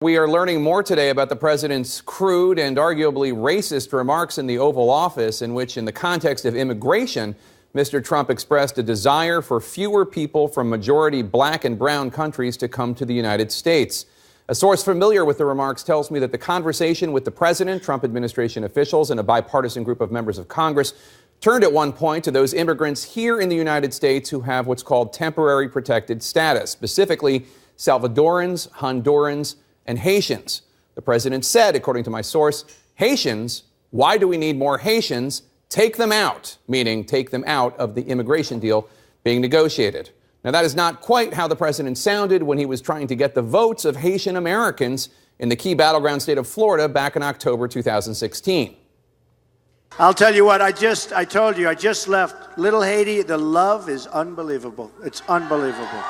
We are learning more today about the president's crude and arguably racist remarks in the Oval Office, in which, in the context of immigration, Mr. Trump expressed a desire for fewer people from majority black and brown countries to come to the United States. A source familiar with the remarks tells me that the conversation with the president, Trump administration officials, and a bipartisan group of members of Congress turned at one point to those immigrants here in the United States who have what's called temporary protected status, specifically Salvadorans, Hondurans, and Haitians. The president said, according to my source, Haitians, why do we need more Haitians? Take them out, meaning take them out of the immigration deal being negotiated. Now, that is not quite how the president sounded when he was trying to get the votes of Haitian Americans in the key battleground state of Florida back in October 2016. I'll tell you what, I told you, I just left Little Haiti. The love is unbelievable. It's unbelievable.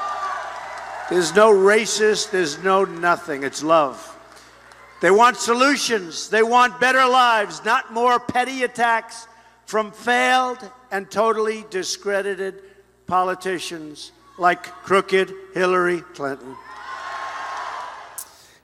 There's no racist, there's no nothing. It's love. They want solutions. They want better lives, not more petty attacks from failed and totally discredited politicians like crooked Hillary Clinton.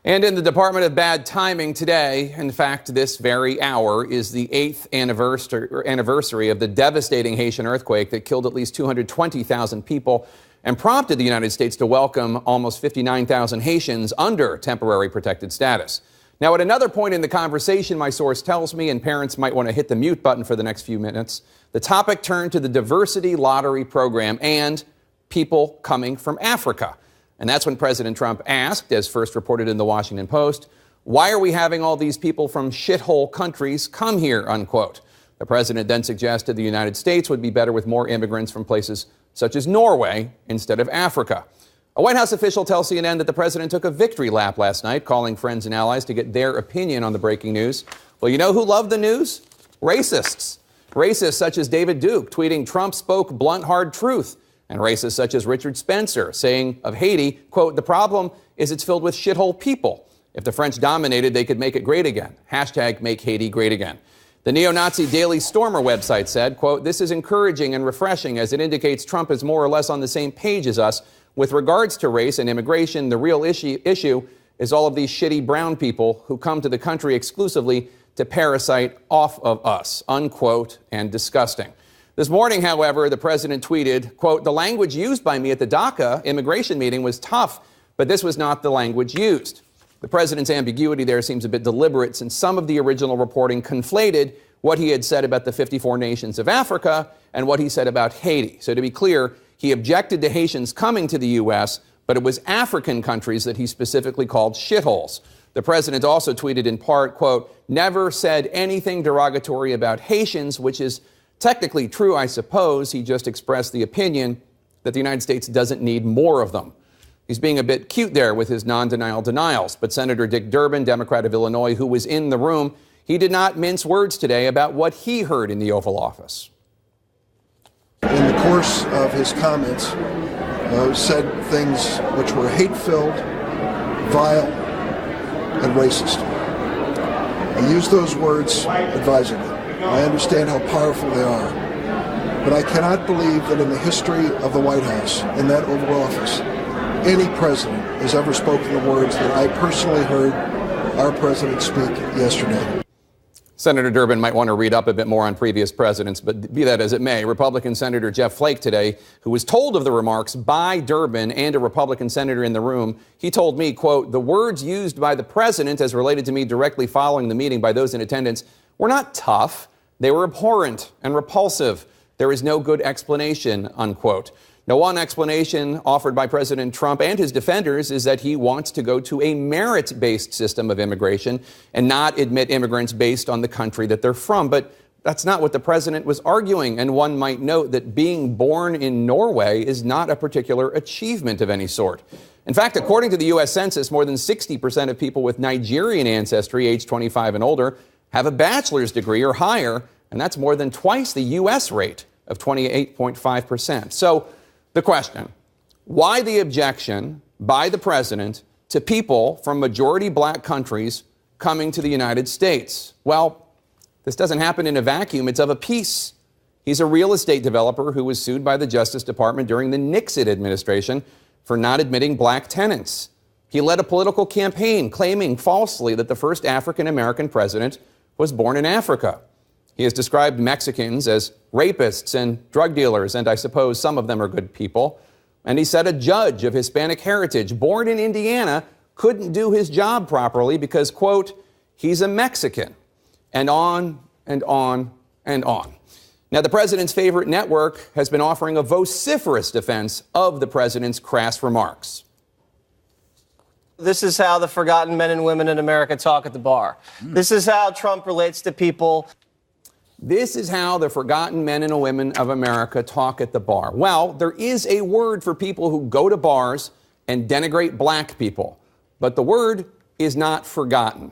And in the Department of Bad Timing today, in fact, this very hour, is the 8th anniversary of the devastating Haitian earthquake that killed at least 220,000 people and prompted the United States to welcome almost 59,000 Haitians under temporary protected status. Now, at another point in the conversation, my source tells me, and parents might want to hit the mute button for the next few minutes, the topic turned to the diversity lottery program and people coming from Africa. And that's when President Trump asked, as first reported in the Washington Post, why are we having all these people from shithole countries come here, unquote. The president then suggested the United States would be better with more immigrants from places such as Norway instead of Africa. A White House official tells CNN that the president took a victory lap last night, calling friends and allies to get their opinion on the breaking news. Well, you know who loved the news? Racists. Racists such as David Duke tweeting Trump spoke blunt, hard truth. And racists such as Richard Spencer saying of Haiti, quote, the problem is it's filled with shithole people. If the French dominated, they could make it great again. Hashtag make Haiti great again. The neo-Nazi Daily Stormer website said, quote, this is encouraging and refreshing as it indicates Trump is more or less on the same page as us. With regards to race and immigration, the real issue is all of these shitty brown people who come to the country exclusively to parasite off of us, unquote, and disgusting. This morning, however, the president tweeted, quote, the language used by me at the DACA immigration meeting was tough, but this was not the language used. The president's ambiguity there seems a bit deliberate, since some of the original reporting conflated what he had said about the 54 nations of Africa and what he said about Haiti. So to be clear, he objected to Haitians coming to the U.S., but it was African countries that he specifically called shitholes. The president also tweeted in part, quote, never said anything derogatory about Haitians, which is technically true, I suppose. He just expressed the opinion that the United States doesn't need more of them. He's being a bit cute there with his non-denial denials. But Senator Dick Durbin, Democrat of Illinois, who was in the room, he did not mince words today about what he heard in the Oval Office. In the course of his comments, said things which were hate-filled, vile, and racist. I use those words advisedly. I understand how powerful they are. But I cannot believe that in the history of the White House, in that Oval Office, any president has ever spoken the words that I personally heard our president speak yesterday. Senator Durbin might want to read up a bit more on previous presidents, but be that as it may, Republican Senator Jeff Flake today, who was told of the remarks by Durbin and a Republican senator in the room, he told me, quote, the words used by the president as related to me directly following the meeting by those in attendance were not tough. They were abhorrent and repulsive. There is no good explanation, unquote. Now, one explanation offered by President Trump and his defenders is that he wants to go to a merit-based system of immigration and not admit immigrants based on the country that they're from. But that's not what the president was arguing. And one might note that being born in Norway is not a particular achievement of any sort. In fact, according to the U.S. Census, more than 60% of people with Nigerian ancestry, age 25 and older, have a bachelor's degree or higher, and that's more than twice the U.S. rate of 28.5%. So the question, why the objection by the president to people from majority black countries coming to the United States? Well, this doesn't happen in a vacuum. It's of a piece. He's a real estate developer who was sued by the Justice Department during the Nixon administration for not admitting black tenants. He led a political campaign claiming falsely that the first African-American president was born in Africa. He has described Mexicans as rapists and drug dealers, and I suppose some of them are good people. And he said a judge of Hispanic heritage born in Indiana couldn't do his job properly because, quote, he's a Mexican. And on and on and on. Now, the president's favorite network has been offering a vociferous defense of the president's crass remarks. This is how the forgotten men and women in America talk at the bar. This is how Trump relates to people. This is how the forgotten men and women of America talk at the bar. Well, there is a word for people who go to bars and denigrate black people, but the word is not forgotten.